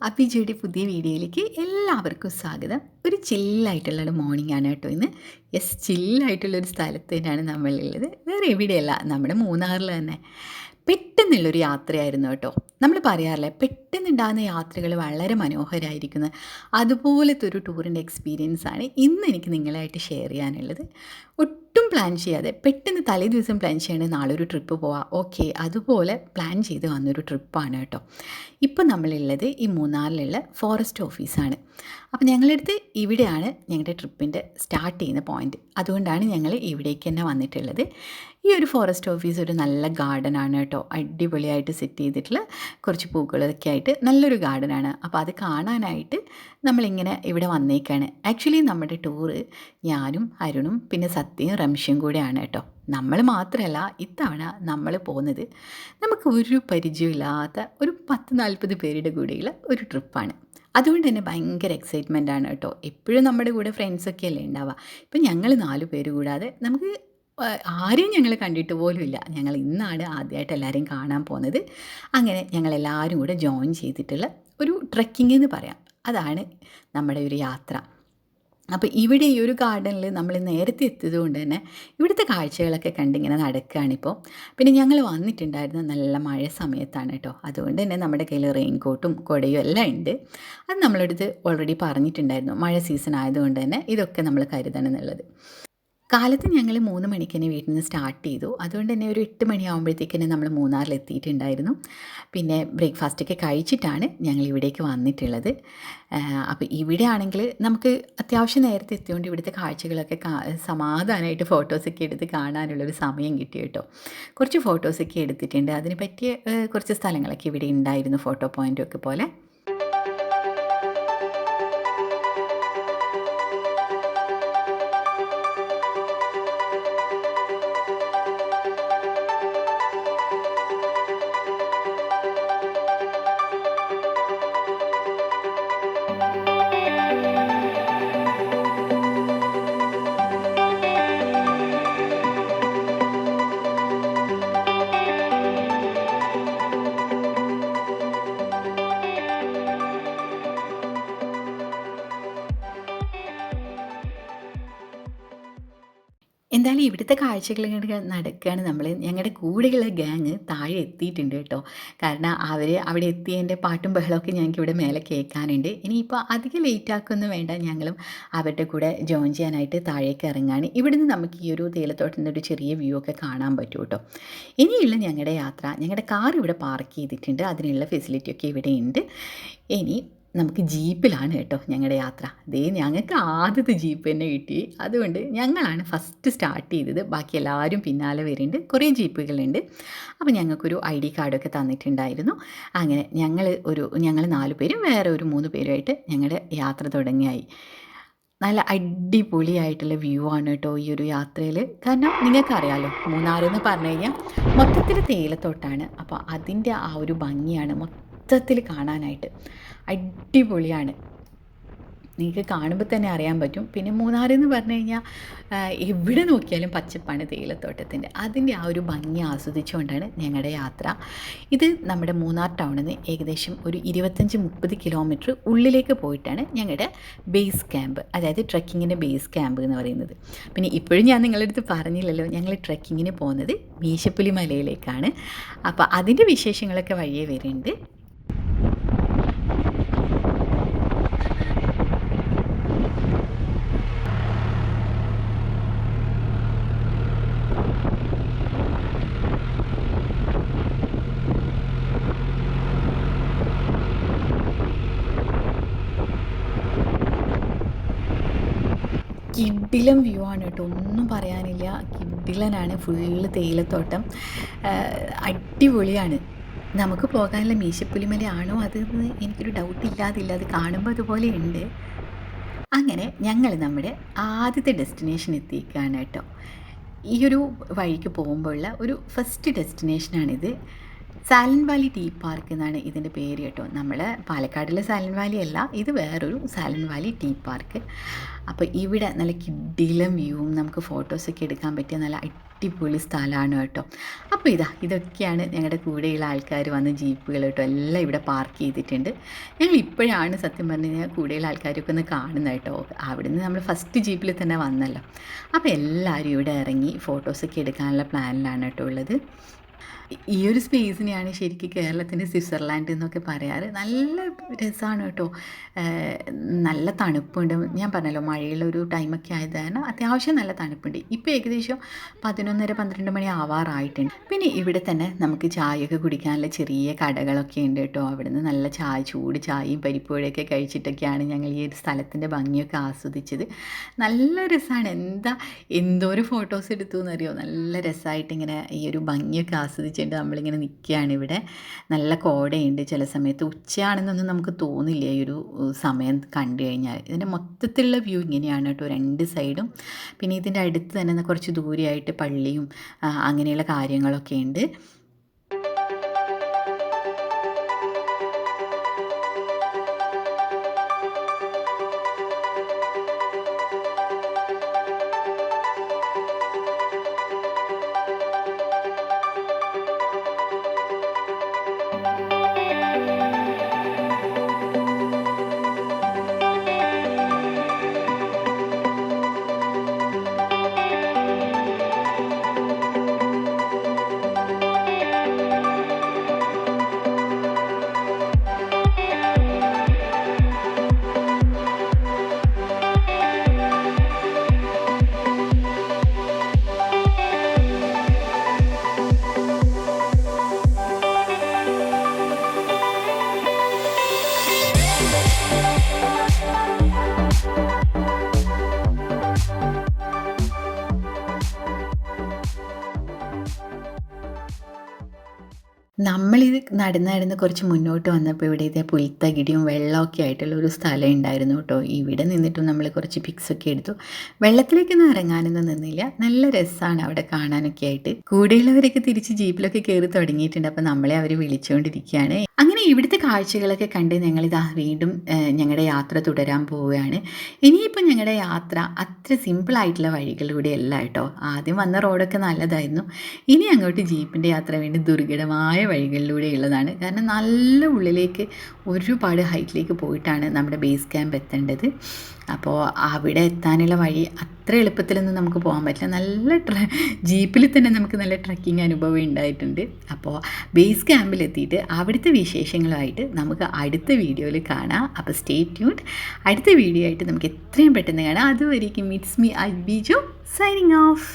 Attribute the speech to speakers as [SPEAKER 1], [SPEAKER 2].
[SPEAKER 1] അഭിജിയുടെ പുതിയ വീഡിയോയിലേക്ക് എല്ലാവർക്കും സ്വാഗതം. ഒരു ചില്ലായിട്ടുള്ളൊരു മോർണിംഗ് ആണ് കേട്ടോ ഇന്ന്. യെസ്, ചില്ലായിട്ടുള്ളൊരു സ്ഥലത്ത് തന്നെയാണ് നമ്മളുള്ളത്. വേറെ എവിടെയല്ല, നമ്മുടെ മൂന്നാറിൽ തന്നെ. പെട്ടെന്നുള്ളൊരു യാത്രയായിരുന്നു കേട്ടോ. നമ്മൾ പറയാറില്ലേ, പെട്ടെന്നുണ്ടാകുന്ന യാത്രകൾ വളരെ മനോഹരമായിരിക്കുന്നത്. അതുപോലത്തെ ഒരു ടൂറിൻ്റെ എക്സ്പീരിയൻസാണ് ഇന്ന് എനിക്ക് നിങ്ങളായിട്ട് ഷെയർ ചെയ്യാനുള്ളത്. ഒട്ടും പ്ലാൻ ചെയ്യാതെ പെട്ടെന്ന് തലേ ദിവസം പ്ലാൻ ചെയ്യണമെങ്കിൽ നാളെ ഒരു ട്രിപ്പ് പോവാം, ഓക്കെ, അതുപോലെ പ്ലാൻ ചെയ്ത് വന്നൊരു ട്രിപ്പാണ് കേട്ടോ. ഇപ്പം നമ്മളുള്ളത് ഈ മൂന്നാറിലുള്ള ഫോറസ്റ്റ് ഓഫീസാണ്. അപ്പോൾ ഞങ്ങളടുത്ത് ഇവിടെയാണ് ഞങ്ങളുടെ ട്രിപ്പിൻ്റെ സ്റ്റാർട്ട് ചെയ്യുന്ന പോയിൻ്റ്. അതുകൊണ്ടാണ് ഞങ്ങൾ ഇവിടേക്ക് തന്നെ വന്നിട്ടുള്ളത്. ഈ ഒരു ഫോറസ്റ്റ് ഓഫീസ് ഒരു നല്ല ഗാർഡനാണ് കേട്ടോ. അടിപൊളിയായിട്ട് സെറ്റ് ചെയ്തിട്ടുള്ള കുറച്ച് പൂക്കളൊക്കെ ആയിട്ട് നല്ലൊരു ഗാർഡനാണ്. അപ്പോൾ അത് കാണാനായിട്ട് നമ്മളിങ്ങനെ ഇവിടെ വന്നേക്കാണ്. ആക്ച്വലി നമ്മുടെ ടൂറ് ഞാനും അരുണും പിന്നെ സത്യയും റംഷയും കൂടെയാണ് കേട്ടോ. നമ്മൾ മാത്രമല്ല, ഇത്തവണ നമ്മൾ പോകുന്നത് നമുക്ക് ഒരു പരിചയമില്ലാത്ത ഒരു 10-40 പേരുടെ കൂടെയുള്ള ഒരു ട്രിപ്പാണ്. അതുകൊണ്ട് തന്നെ ഭയങ്കര എക്സൈറ്റ്മെൻ്റ് ആണ് കേട്ടോ. എപ്പോഴും നമ്മുടെ കൂടെ ഫ്രണ്ട്സൊക്കെ അല്ലേ ഉണ്ടാവുക. ഇപ്പം ഞങ്ങൾ 4 പേര് കൂടാതെ നമുക്ക് ആരെയും ഞങ്ങൾ കണ്ടിട്ട് പോലും ഇല്ല. ഞങ്ങൾ ഇന്നാണ് ആദ്യമായിട്ട് എല്ലാവരെയും കാണാൻ പോകുന്നത്. അങ്ങനെ ഞങ്ങളെല്ലാവരും കൂടെ ജോയിൻ ചെയ്തിട്ടുള്ള ഒരു ട്രെക്കിംഗ് എന്ന് പറയാം. അതാണ് നമ്മുടെ ഒരു യാത്ര. അപ്പോൾ ഇവിടെ ഈ ഒരു ഗാർഡനിൽ നമ്മൾ നേരത്തെ എത്തിയത് കൊണ്ട് തന്നെ ഇവിടുത്തെ കാഴ്ചകളൊക്കെ കണ്ടിങ്ങനെ നടക്കുകയാണിപ്പോൾ. പിന്നെ ഞങ്ങൾ വന്നിട്ടുണ്ടായിരുന്ന നല്ല മഴ സമയത്താണ് കേട്ടോ. അതുകൊണ്ട് തന്നെ നമ്മുടെ കയ്യിൽ റെയിൻകോട്ടും കുടയും എല്ലാം ഉണ്ട്. അത് നമ്മളടുത്ത് ഓൾറെഡി പറഞ്ഞിട്ടുണ്ടായിരുന്നു, മഴ സീസൺ ആയതുകൊണ്ട് തന്നെ ഇതൊക്കെ നമ്മൾ കരുതണം എന്നുള്ളത്. കാലത്ത് ഞങ്ങൾ 3 മണിക്ക് തന്നെ വീട്ടിൽ നിന്ന് സ്റ്റാർട്ട് ചെയ്തു. അതുകൊണ്ട് തന്നെ ഒരു 8 മണിയാകുമ്പോഴത്തേക്ക് തന്നെ നമ്മൾ മൂന്നാറിൽ എത്തിയിട്ടുണ്ടായിരുന്നു. പിന്നെ ബ്രേക്ക്ഫാസ്റ്റൊക്കെ കഴിച്ചിട്ടാണ് ഞങ്ങൾ ഇവിടേക്ക് വന്നിട്ടുള്ളത്. അപ്പോൾ ഇവിടെ ആണെങ്കിൽ നമുക്ക് അത്യാവശ്യം നേരത്തെ എത്തിയോണ്ട് ഇവിടുത്തെ കാഴ്ചകളൊക്കെ സമാധാനമായിട്ട് ഫോട്ടോസൊക്കെ എടുത്ത് കാണാനുള്ളൊരു സമയം കിട്ടി കേട്ടോ. കുറച്ച് ഫോട്ടോസൊക്കെ എടുത്തിട്ടുണ്ട്. അതിന് പറ്റിയ കുറച്ച് സ്ഥലങ്ങളൊക്കെ ഇവിടെ ഉണ്ടായിരുന്നു, ഫോട്ടോ പോയിൻ്റൊക്കെ പോലെ. എന്തായാലും ഇവിടുത്തെ കാഴ്ചകൾ ഇങ്ങോട്ട് നടക്കുകയാണ്. ഞങ്ങളുടെ കൂടെയുള്ള ഗ്യാങ് താഴെ എത്തിയിട്ടുണ്ട് കേട്ടോ. കാരണം അവർ അവിടെ എത്തിയതിൻ്റെ പാട്ടും ബഹളമൊക്കെ ഞങ്ങൾക്ക് ഇവിടെ മേലെ കേൾക്കാനുണ്ട്. ഇനിയിപ്പോൾ അധികം ലേറ്റ് ആക്കൊന്നും വേണ്ട, ഞങ്ങളും അവരുടെ കൂടെ ജോയിൻ ചെയ്യാനായിട്ട് താഴേക്ക് ഇറങ്ങുകയാണ്. ഇവിടുന്ന് നമുക്ക് ഈ ഒരു തേയിലത്തോട്ടത്തിൻ്റെ ഒരു ചെറിയ വ്യൂ ഒക്കെ കാണാൻ പറ്റും കേട്ടോ. ഇനിയുള്ള ഞങ്ങളുടെ യാത്ര, ഞങ്ങളുടെ കാർ ഇവിടെ പാർക്ക് ചെയ്തിട്ടുണ്ട്, അതിനുള്ള ഫെസിലിറ്റിയൊക്കെ ഇവിടെ ഉണ്ട്. ഇനി നമുക്ക് ജീപ്പിലാണ് കേട്ടോ ഞങ്ങളുടെ യാത്ര. ഞങ്ങൾക്ക് ആദ്യത്തെ ജീപ്പ് തന്നെ കിട്ടി. അതുകൊണ്ട് ഞങ്ങളാണ് ഫസ്റ്റ് സ്റ്റാർട്ട് ചെയ്തത്. ബാക്കി എല്ലാവരും പിന്നാലെ വരുന്നുണ്ട്. കുറേ ജീപ്പുകളുണ്ട്. അപ്പോൾ ഞങ്ങൾക്കൊരു ID കാർഡൊക്കെ തന്നിട്ടുണ്ടായിരുന്നു. അങ്ങനെ ഞങ്ങൾ 4 പേരും വേറെ ഒരു 3 പേരുമായിട്ട് ഞങ്ങളുടെ യാത്ര തുടങ്ങിയായി. നല്ല അടിപൊളിയായിട്ടുള്ള വ്യൂ ആണ് കേട്ടോ ഈ ഒരു യാത്രയിൽ. കാരണം നിങ്ങൾക്കറിയാമല്ലോ, മൂന്നാറെന്ന് പറഞ്ഞു കഴിഞ്ഞാൽ മൊത്തത്തിൽ തേയിലത്തോട്ടാണ്. അപ്പോൾ അതിൻ്റെ ആ ഒരു ഭംഗിയാണ് മൊത്തത്തിൽ കാണാനായിട്ട്. അടിപൊളിയാണ്, നിങ്ങൾക്ക് കാണുമ്പോൾ തന്നെ അറിയാൻ പറ്റും. പിന്നെ മൂന്നാറെന്ന് പറഞ്ഞു കഴിഞ്ഞാൽ എവിടെ നോക്കിയാലും പച്ചപ്പാണ് തേയിലത്തോട്ടത്തിൻ്റെ. അതിൻ്റെ ആ ഒരു ഭംഗി ആസ്വദിച്ചുകൊണ്ടാണ് ഞങ്ങളുടെ യാത്ര. ഇത് നമ്മുടെ മൂന്നാർ ടൗണിൽ നിന്ന് ഏകദേശം ഒരു 25-30 കിലോമീറ്റർ ഉള്ളിലേക്ക് പോയിട്ടാണ് ഞങ്ങളുടെ ബേസ് ക്യാമ്പ്, അതായത് ട്രെക്കിങ്ങിൻ്റെ ബേസ് ക്യാമ്പ് എന്ന് പറയുന്നത്. പിന്നെ ഇപ്പോഴും ഞാൻ നിങ്ങളുടെ അടുത്ത് പറഞ്ഞില്ലല്ലോ, ഞങ്ങൾ ട്രെക്കിങ്ങിന് പോകുന്നത് മീശപ്പുലി മലയിലേക്കാണ്. അപ്പോൾ അതിൻ്റെ വിശേഷങ്ങളൊക്കെ വഴിയേ വരുന്നുണ്ട്. കിടിലം വ്യൂ ആണ് കേട്ടോ, ഒന്നും പറയാനില്ല. കിടിലനാണ്, ഫുള്ള് തേയിലത്തോട്ടം, അടിപൊളിയാണ്. നമുക്ക് പോകാനുള്ള മീശപ്പുലിമലയാണോ അതെന്ന് എനിക്കൊരു ഡൗട്ട് ഇല്ലാതില്ല. അത് കാണുമ്പോൾ അതുപോലെ ഉണ്ട്. അങ്ങനെ ഞങ്ങൾ നമ്മുടെ ആദ്യത്തെ ഡെസ്റ്റിനേഷൻ എത്തിക്കുകയാണ് കേട്ടോ. ഈ ഒരു വഴിക്ക് പോകുമ്പോഴുള്ള ഒരു ഫസ്റ്റ് ഡെസ്റ്റിനേഷനാണിത്. സാലൻ വാലി ടീ പാർക്ക് എന്നാണ് ഇതിൻ്റെ പേര് കേട്ടോ. നമ്മൾ പാലക്കാടിലെ സാലൻ വാലി അല്ല, ഇത് വേറൊരു സാലൻ വാലി ടീ പാർക്ക്. അപ്പോൾ ഇവിടെ നല്ല കിടിലം വ്യൂവും നമുക്ക് ഫോട്ടോസൊക്കെ എടുക്കാൻ പറ്റിയ നല്ല അടിപൊളി സ്ഥലമാണ് കേട്ടോ. അപ്പോൾ ഇതൊക്കെയാണ് ഞങ്ങളുടെ കൂടെയുള്ള ആൾക്കാർ വന്ന് ജീപ്പുകൾ കേട്ടോ എല്ലാം ഇവിടെ പാർക്ക് ചെയ്തിട്ടുണ്ട്. ഞങ്ങൾ ഇപ്പോഴാണ് സത്യം പറഞ്ഞു കഴിഞ്ഞാൽ കൂടെയുള്ള ആൾക്കാരൊക്കെ ഒന്ന് കാണുന്നത് കേട്ടോ. അവിടുന്ന് നമ്മൾ ഫസ്റ്റ് ജീപ്പിൽ തന്നെ വന്നല്ലോ. അപ്പോൾ എല്ലാവരും ഇവിടെ ഇറങ്ങി ഫോട്ടോസൊക്കെ എടുക്കാനുള്ള പ്ലാനിലാണ് കേട്ടോ ഉള്ളത്. ഈ ഒരു സ്പേസിനെയാണ് ശരിക്കും കേരളത്തിൻ്റെ സ്വിറ്റ്സർലാൻഡ് എന്നൊക്കെ പറയാറ്. നല്ല രസമാണ് കേട്ടോ. നല്ല തണുപ്പുണ്ട്. ഞാൻ പറഞ്ഞല്ലോ മഴയുള്ള ഒരു ടൈമൊക്കെ ആയത് കാരണം അത്യാവശ്യം നല്ല തണുപ്പുണ്ട്. ഇപ്പോൾ ഏകദേശം 11:30-12 മണി ആവാറായിട്ടുണ്ട്. പിന്നെ ഇവിടെ തന്നെ നമുക്ക് ചായയൊക്കെ കുടിക്കാനുള്ള ചെറിയ കടകളൊക്കെ ഉണ്ട് കേട്ടോ. അവിടുന്ന് നല്ല ചൂട് ചായയും പരിപ്പുവടയൊക്കെ കഴിച്ചിട്ടൊക്കെയാണ് ഞങ്ങൾ ഈ ഒരു സ്ഥലത്തിൻ്റെ ഭംഗിയൊക്കെ ആസ്വദിച്ചത്. നല്ല രസമാണ്. എന്തോരം ഫോട്ടോസ് എടുത്തു എന്നറിയോ. നല്ല രസമായിട്ട് ഇങ്ങനെ ഈ ഒരു ഭംഗിയൊക്കെ ആസ്വദിച്ചിട്ട് നമ്മളിങ്ങനെ നിൽക്കുകയാണ്. ഇവിടെ നല്ല കോടയുണ്ട്. ചില സമയത്ത് ഉച്ചയാണെന്നൊന്നും നമുക്ക് തോന്നില്ല ഈ ഒരു സമയം കണ്ടു കഴിഞ്ഞാൽ. ഇതിൻ്റെ മൊത്തത്തിലുള്ള വ്യൂ ഇങ്ങനെയാണ് കേട്ടോ, രണ്ട് സൈഡും. പിന്നെ ഇതിൻ്റെ അടുത്ത് തന്നെ കുറച്ച് ദൂരെയായിട്ട് പള്ളിയും അങ്ങനെയുള്ള കാര്യങ്ങളൊക്കെ ഉണ്ട്. നമ്മളിത് നടന്ന് കുറച്ച് മുന്നോട്ട് വന്നപ്പോൾ ഇവിടെ ഇതേ പുൽത്തകിടിയും വെള്ളമൊക്കെ ആയിട്ടുള്ള ഒരു സ്ഥലം ഉണ്ടായിരുന്നു കേട്ടോ. ഇവിടെ നിന്നിട്ടും നമ്മൾ കുറച്ച് പിക്സൊക്കെ എടുത്തു. വെള്ളത്തിലേക്കൊന്നും ഇറങ്ങാനൊന്നും നിന്നില്ല. നല്ല രസമാണ് അവിടെ കാണാനൊക്കെ ആയിട്ട്. കൂടെയുള്ളവരൊക്കെ തിരിച്ച് ജീപ്പിലൊക്കെ കയറി തുടങ്ങിയിട്ടുണ്ട്. അപ്പോൾ നമ്മളെ അവർ വിളിച്ചുകൊണ്ടിരിക്കുകയാണ്. അങ്ങനെ ഇവിടുത്തെ കാഴ്ചകളൊക്കെ കണ്ട് ഞങ്ങളിതാ വീണ്ടും ഞങ്ങളുടെ യാത്ര തുടരാൻ പോവുകയാണ്. ഇനിയിപ്പോൾ ഞങ്ങളുടെ യാത്ര അത്ര സിമ്പിളായിട്ടുള്ള വഴികളിലൂടെ അല്ല കേട്ടോ. ആദ്യം വന്ന റോഡൊക്കെ നല്ലതായിരുന്നു. ഇനി അങ്ങോട്ട് ജീപ്പിൻ്റെ യാത്ര വേണ്ടി ദുർഘടമായ വഴികളിലൂടെയുള്ളതാണ്. കാരണം നല്ല ഉള്ളിലേക്ക് ഒരുപാട് ഹൈറ്റിലേക്ക് പോയിട്ടാണ് നമ്മുടെ ബേസ് ക്യാമ്പ് എത്തേണ്ടത്. അപ്പോൾ അവിടെ എത്താനുള്ള വഴി അത്ര എളുപ്പത്തിലൊന്നും നമുക്ക് പോകാൻ പറ്റില്ല. നല്ല ജീപ്പിൽ തന്നെ നമുക്ക് നല്ല ട്രക്കിംഗ് അനുഭവം ഉണ്ടായിട്ടുണ്ട്. അപ്പോൾ ബേസ് ക്യാമ്പിലെത്തിയിട്ട് അവിടുത്തെ വിശേഷങ്ങളുമായിട്ട് നമുക്ക് അടുത്ത വീഡിയോയിൽ കാണാം. അപ്പോൾ സ്റ്റേ ട്യൂൺഡ്. അടുത്ത വീഡിയോ ആയിട്ട് നമുക്ക് എത്രയും പെട്ടെന്ന് കാണാം. അതുവരേക്കും it's me Biju signing off.